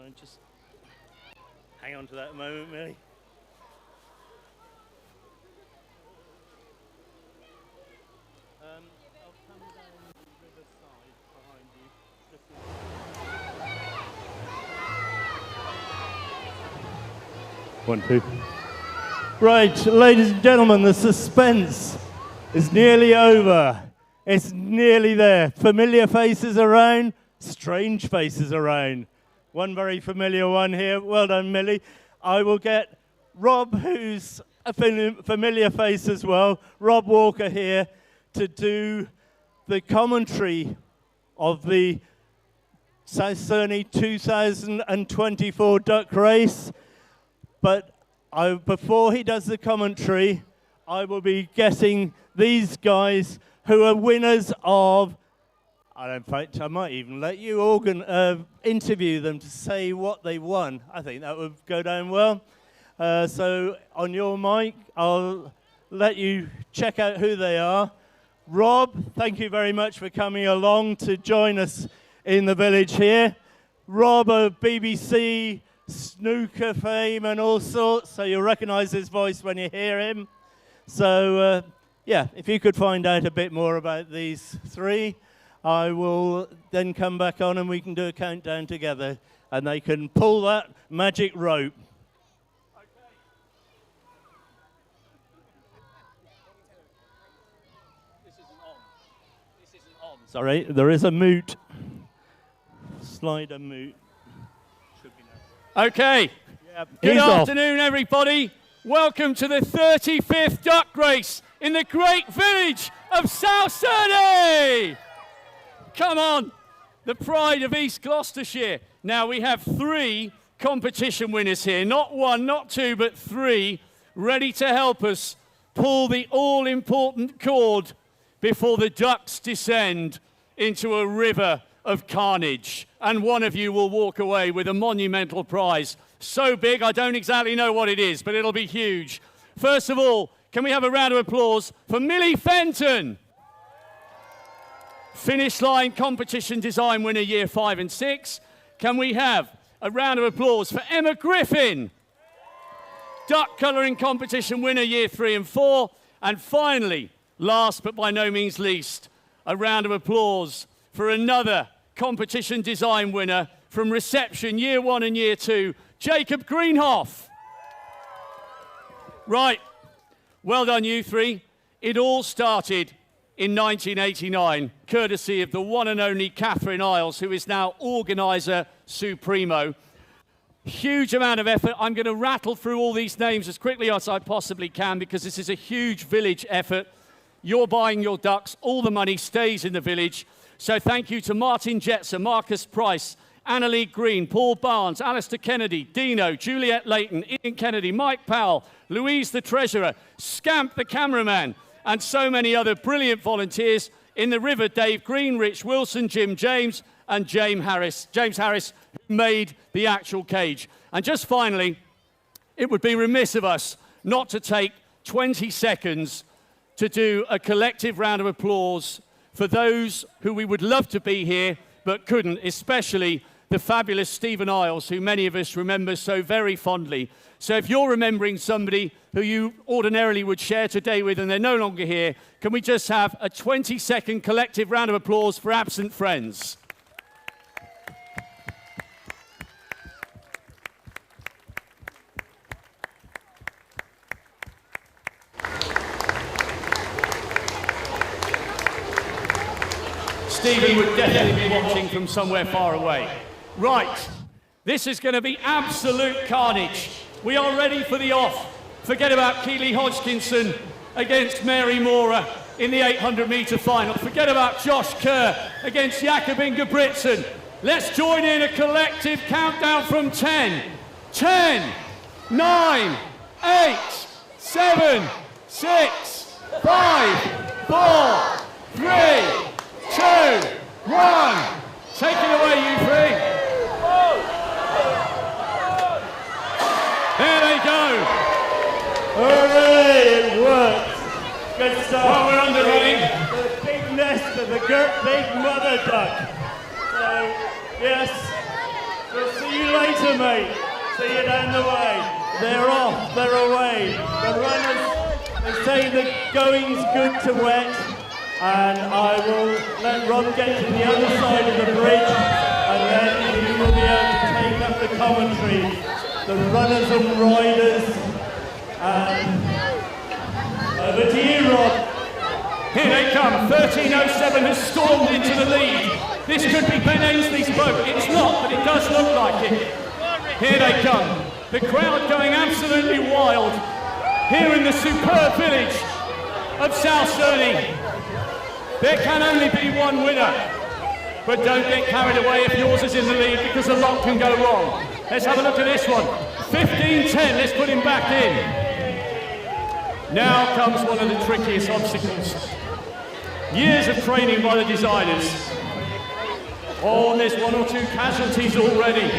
and just hang on to that a moment, Millie. I'll come down the river side behind you. 1, 2. Right, ladies and gentlemen, the suspense is nearly over. It's nearly there. Familiar faces around, strange faces around. One very familiar one here. Well done, Millie. I will get Rob, who's a familiar face as well, Rob Walker here, to do the commentary of the South Cerney 2024 duck race. But before he does the commentary, I will be getting these guys who are winners of, in fact, I might even let you interview them to say what they won. I think that would go down well. So on your mic, I'll let you check out who they are. Rob, thank you very much for coming along to join us in the village here. Rob of BBC snooker fame and all sorts, so you'll recognize his voice when you hear him. So, yeah, if you could find out a bit more about these three, I will then come back on and we can do a countdown together and they can pull that magic rope. Sorry, there is a moot. Slide a moot. Okay. Yep. Good afternoon, everybody. Welcome to the 35th duck race in the great village of South Cerney. Come on, the pride of East Gloucestershire. Now we have 3 competition winners here. Not 1, not 2, but 3 ready to help us pull the all-important cord before the ducks descend into a river of carnage. And one of you will walk away with a monumental prize. So big, I don't exactly know what it is, but it'll be huge. First of all, can we have a round of applause for Millie Fenton? Finish line competition design winner year 5 and 6. Can we have a round of applause for Emma Griffin? Duck colouring competition winner year 3 and 4. And finally, last but by no means least, a round of applause for another competition design winner from reception year 1 and year 2, Jacob Greenhoff. Right, well done you 3. It all started in 1989, courtesy of the one and only Catherine Isles, who is now organiser supremo. Huge amount of effort. I'm going to rattle through all these names as quickly as I possibly can because this is a huge village effort. You're buying your ducks, all the money stays in the village. So thank you to Martin Jetson, Marcus Price, Annalie Green, Paul Barnes, Alistair Kennedy, Dino, Juliet Layton, Ian Kennedy, Mike Powell, Louise the Treasurer, Scamp the cameraman, and so many other brilliant volunteers in the river, Dave Green, Rich Wilson, Jim James, and James Harris, who made the actual cage. And just finally, it would be remiss of us not to take 20 seconds to do a collective round of applause for those who we would love to be here but couldn't, especially the fabulous Stephen Isles, who many of us remember so very fondly. So if you're remembering somebody who you ordinarily would share today with and they're no longer here, can we just have a 20-second collective round of applause for absent friends? Stephen would definitely be watching from somewhere far away. Right, this is going to be absolute carnage. We are ready for the off. Forget about Keely Hodgkinson against Mary Mora in the 800-metre final. Forget about Josh Kerr against Jakob Ingebrigtsen. Let's join in a collective countdown from 10. 10, 9, 8, 7, 6, 5, 4, 3, 2, 1. Take it away, you 3. There they go. Hooray, it worked. Good stuff. Well, we're underrunning. The big nest of the big mother duck. So, yes, we'll see you later. later, mate. See you down the way. They're off, they're away. The runners, they say the going's good to wet. And I will let Rob get to the other side of the bridge, and then he will be able to take up the commentary. The runners and riders. Over to you, Rob. Here they come. 13:07 has stormed into the lead. This could be Ben Ainsley's boat. It's not, but it does look like it. Here they come. The crowd going absolutely wild here in the superb village of South Cerney. There can only be one winner, but don't get carried away if yours is in the lead, because a lot can go wrong. Let's have a look at this one. 15:10, let's put him back in. Now comes one of the trickiest obstacles. Years of training by the designers. Oh, and there's one or two casualties already.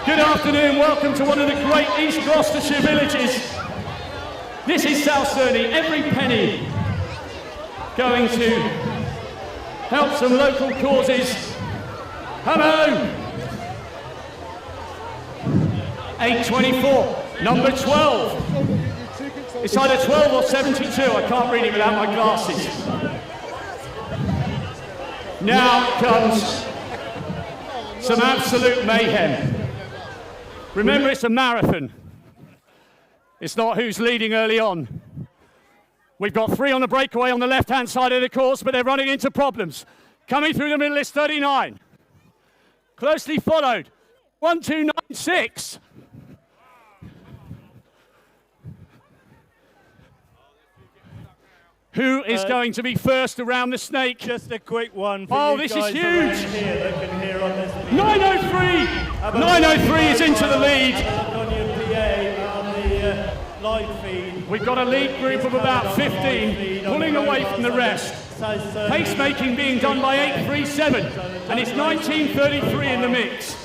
Good afternoon, welcome to one of the great East Gloucestershire villages. This is South Cerney, every penny going to help some local causes. Hello! 8:24, number 12. It's either 12 or 72, I can't read it without my glasses. Now comes some absolute mayhem. Remember, it's a marathon. It's not who's leading early on. We've got 3 on the breakaway on the left-hand side of the course, but they're running into problems. Coming through the middle is 39. Closely followed, 1296. Who is going to be first around the snake? Just a quick one for you this guys is huge. Here that can hear on this 903! 903 is into the lead. On your PA on the live feed. We've got a lead group of about 15 pulling away from the rest. Pacemaking being done by 837, and it's 1933 in the mix.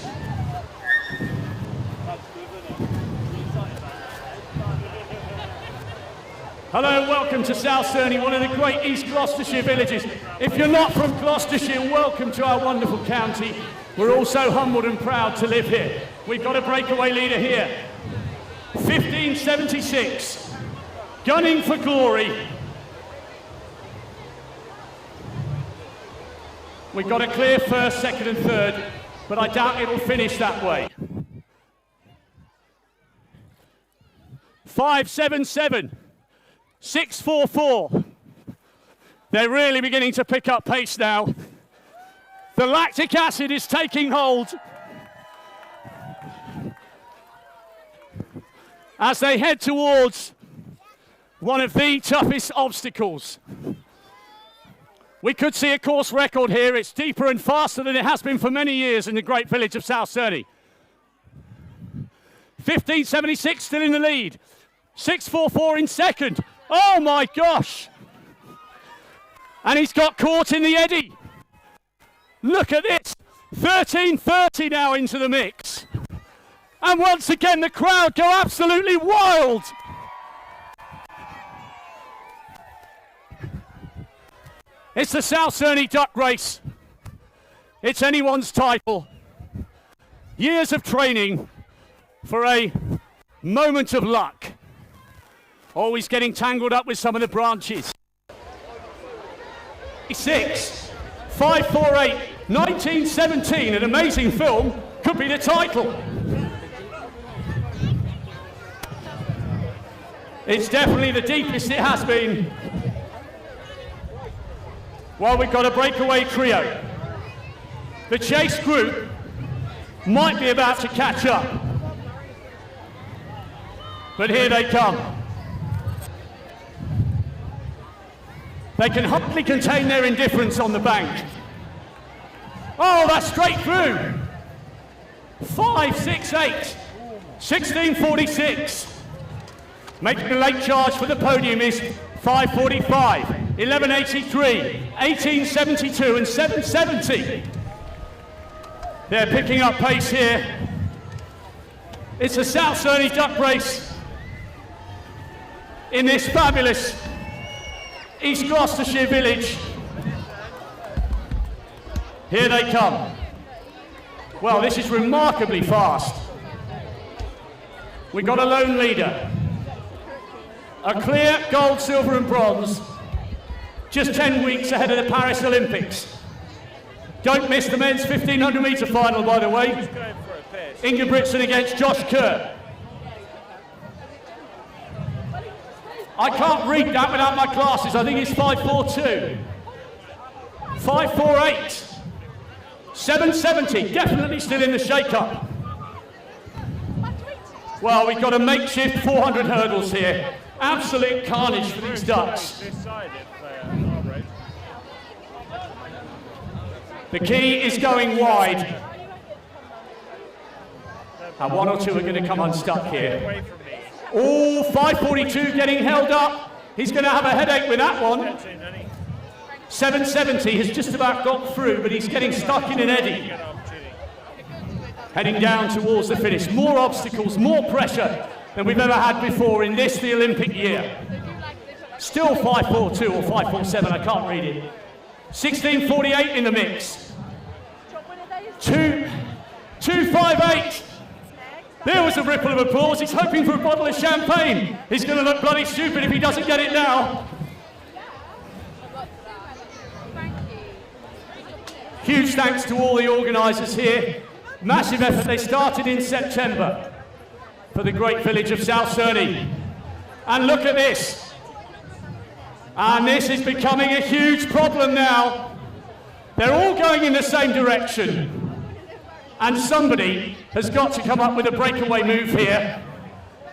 Hello, welcome to South Cerney, one of the great East Gloucestershire villages. If you're not from Gloucestershire, welcome to our wonderful county. We're all so humbled and proud to live here. We've got a breakaway leader here. 1576, gunning for glory. We've got a clear first, second and third, but I doubt it'll finish that way. 577. 644. They're really beginning to pick up pace now. The lactic acid is taking hold as they head towards one of the toughest obstacles. We could see a course record here. It's deeper and faster than it has been for many years in the great village of South Cerney. 1576 still in the lead. 644 in second. Oh my gosh! And he's got caught in the eddy. Look at this. 1330 now into the mix. And once again the crowd go absolutely wild. It's the South Cerney Duck Race. It's anyone's title. Years of training for a moment of luck. Always getting tangled up with some of the branches. 6, 548, 1917, an amazing film, could be the title. It's definitely the deepest it has been. Well, we've got a breakaway trio. The chase group might be about to catch up. But here they come. They can hardly contain their indifference on the bank. Oh, that's straight through. 568, 1646. Making a late charge for the podium is 545, 1183, 1872 and 770. They're picking up pace here. It's a South Cerney Duck Race in this fabulous East Gloucestershire village. Here they come. Well, this is remarkably fast. We've got a lone leader. A clear gold, silver and bronze. Just 10 weeks ahead of the Paris Olympics. Don't miss the men's 1500 metre final, by the way. Ingebrigtsen against Josh Kerr. I can't read that without my glasses. I think it's 5.42. 5.48. 7.70, definitely still in the shake-up. Well, we've got a makeshift 400 hurdles here. Absolute carnage for these ducks. The key is going wide. And one or two are going to come unstuck here. Oh, 5.42 getting held up. He's going to have a headache with that one. 7.70 has just about got through, but he's getting stuck in an eddy. Heading down towards the finish. More obstacles, more pressure than we've ever had before in this, the Olympic year. Still 5.42 or 5.47, I can't read it. 16.48 in the mix. 2.58. There was a ripple of applause. He's hoping for a bottle of champagne. He's going to look bloody stupid if he doesn't get it now. Huge thanks to all the organisers here. Massive effort. They started in September for the great village of South Cerney. And look at this. And this is becoming a huge problem now. They're all going in the same direction. And somebody has got to come up with a breakaway move here.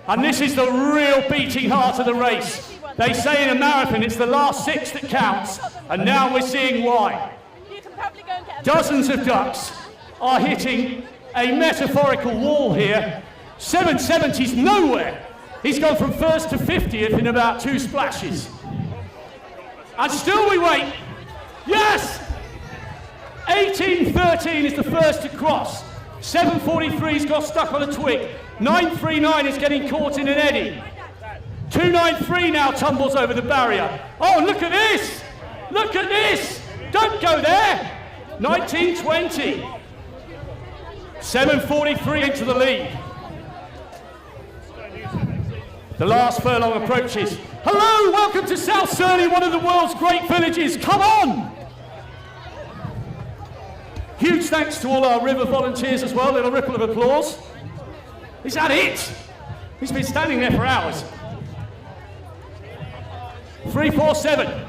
And this is the real beating heart of the race. They say in a marathon it's the last 6 that counts. And now we're seeing why. Dozens of ducks are hitting a metaphorical wall here. 7.70's nowhere. He's gone from first to 50th in about 2 splashes. And still we wait. Yes! 18.13 is the first to cross. 7.43's got stuck on a twig. 9.39 is getting caught in an eddy. 2.93 now tumbles over the barrier. Oh, look at this! Look at this! Don't go there! 19.20. 7.43 into the lead. The last furlong approaches. Hello, welcome to South Cerney, one of the world's great villages. Come on! Huge thanks to all our river volunteers as well. Little ripple of applause. Is that it? He's been standing there for hours. 3.47.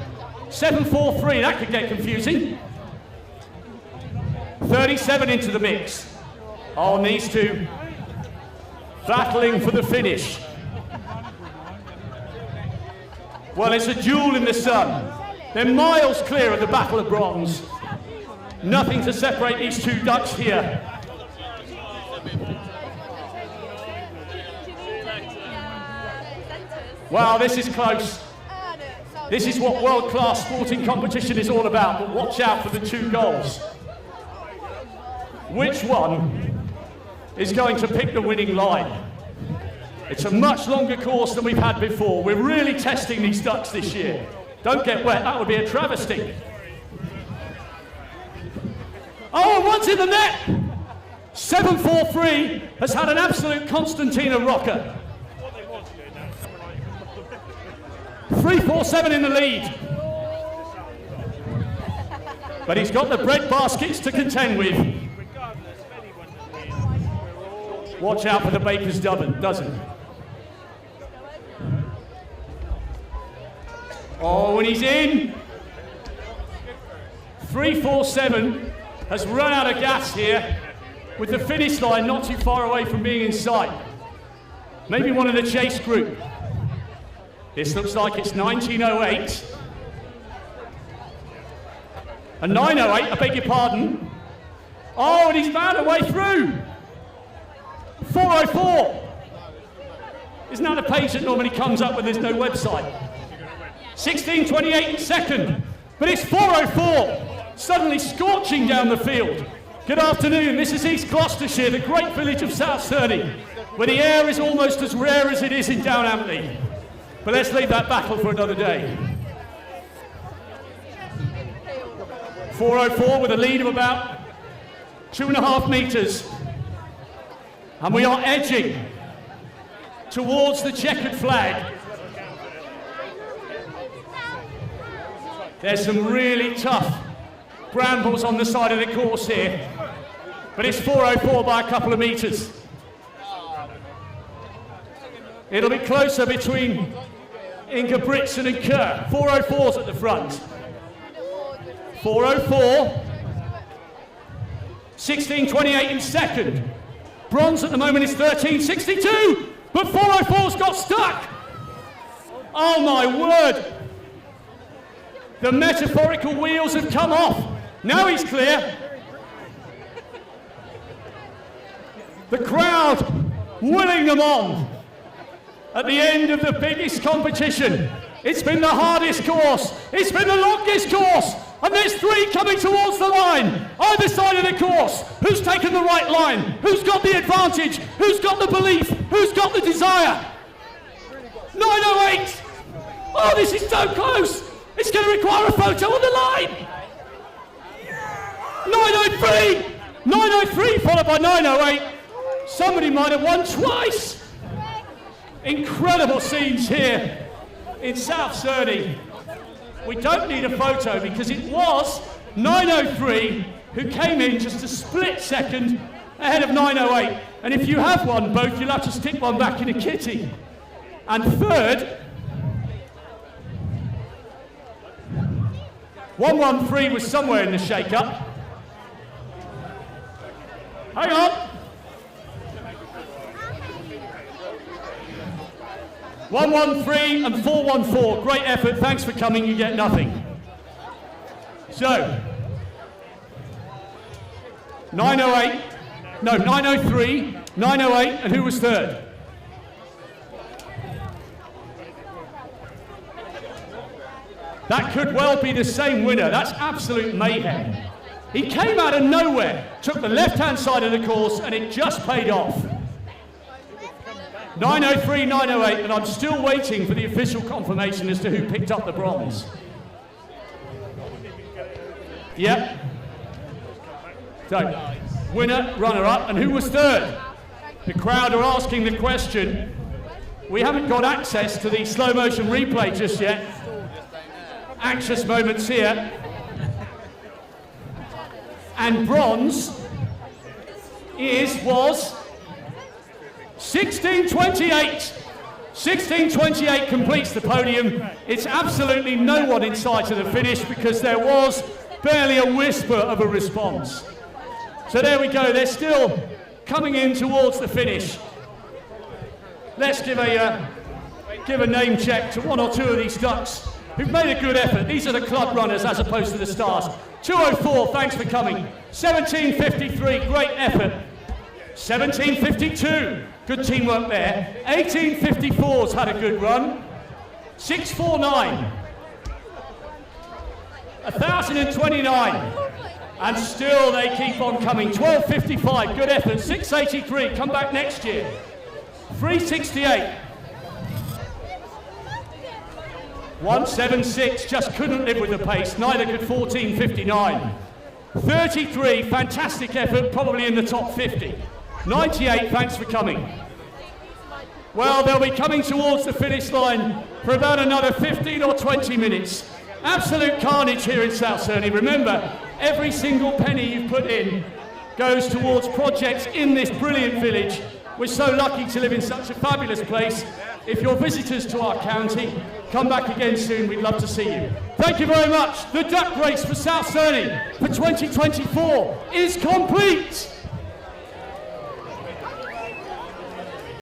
7.43, that could get confusing. 37 into the mix. On these two, battling for the finish. Well, it's a duel in the sun. They're miles clear of the Battle of Bronze. Nothing to separate these two ducks here. Wow, this is close. This is what world-class sporting competition is all about, but watch out for the 2 goals. Which one is going to pick the winning line? It's a much longer course than we've had before. We're really testing these ducks this year. Don't get wet, that would be a travesty. Oh, one's in the net! 7.43 has had an absolute Constantina rocker. 3.47 in the lead. But he's got the bread baskets to contend with. Watch out for the baker's dozen. Oh, and he's in. 3.47 has run out of gas here, with the finish line not too far away from being in sight. Maybe one of the chase group. This looks like it's 19.08. A 9.08, I beg your pardon. Oh, and he's found a way through. 4.04. Isn't that a page that normally comes up when there's no website? 16.28 second, but it's 4.04. Suddenly scorching down the field. Good afternoon, this is East Gloucestershire, the great village of South Cerney, where the air is almost as rare as it is in Down Ampney. But let's leave that battle for another day. 4.04 with a lead of about 2.5 metres. And we are edging towards the checkered flag. There's some really tough brambles on the side of the course here, but it's 4:04 by a couple of metres. It'll be closer between Ingebrigtsen and Kerr. 4:04's at the front. 4:04. 16:28 in second. Bronze at the moment is 13:62, but 4:04's got stuck. Oh my word. The metaphorical wheels have come off. Now he's clear. The crowd willing them on at the end of the biggest competition. It's been the hardest course. It's been the longest course. And there's 3 coming towards the line, either side of the course. Who's taken the right line? Who's got the advantage? Who's got the belief? Who's got the desire? 9:08. Oh, this is so close. It's going to require a photo on the line. 9:03. 9:03 followed by 9:08. Somebody might have won twice. Incredible scenes here in South Cerney. We don't need a photo because it was 9:03 who came in just a split second ahead of 9:08. And if you have won both, you'll have to stick one back in a kitty. And third, 1:13 was somewhere in the shake-up. Hang on. 1:13 and 4:14. Great effort. Thanks for coming. You get nothing. So, 9:08. No, 9:03, 9:08, and who was third? That could well be the same winner. That's absolute mayhem. He came out of nowhere, took the left-hand side of the course, and it just paid off. 9:03, 9:08, and I'm still waiting for the official confirmation as to who picked up the bronze. Yep. So, winner, runner-up, and who was third? The crowd are asking the question. We haven't got access to the slow-motion replay just yet. Anxious moments here. And bronze was 16:28. 16:28 completes the podium. It's absolutely no one in sight of the finish because there was barely a whisper of a response. So there we go, they're still coming in towards the finish. Let's give a name check to 1 or 2 of these ducks who've made a good effort. These are the club runners as opposed to the stars. 2:04, thanks for coming. 17:53, great effort. 17:52, good teamwork there. 18:54's had a good run. 6:49. 1,029. And still they keep on coming. 12:55, good effort. 6:83, come back next year. 3:68. 1:76, just couldn't live with the pace. Neither could 14:59. 33, fantastic effort, probably in the top 50. 98, thanks for coming. Well, they'll be coming towards the finish line for about another 15 or 20 minutes. Absolute carnage here in South Cerney. Remember, every single penny you've put in goes towards projects in this brilliant village. We're so lucky to live in such a fabulous place. If you're visitors to our county, come back again soon. We'd love to see you. Thank you very much. The duck race for South Cerney for 2024 is complete.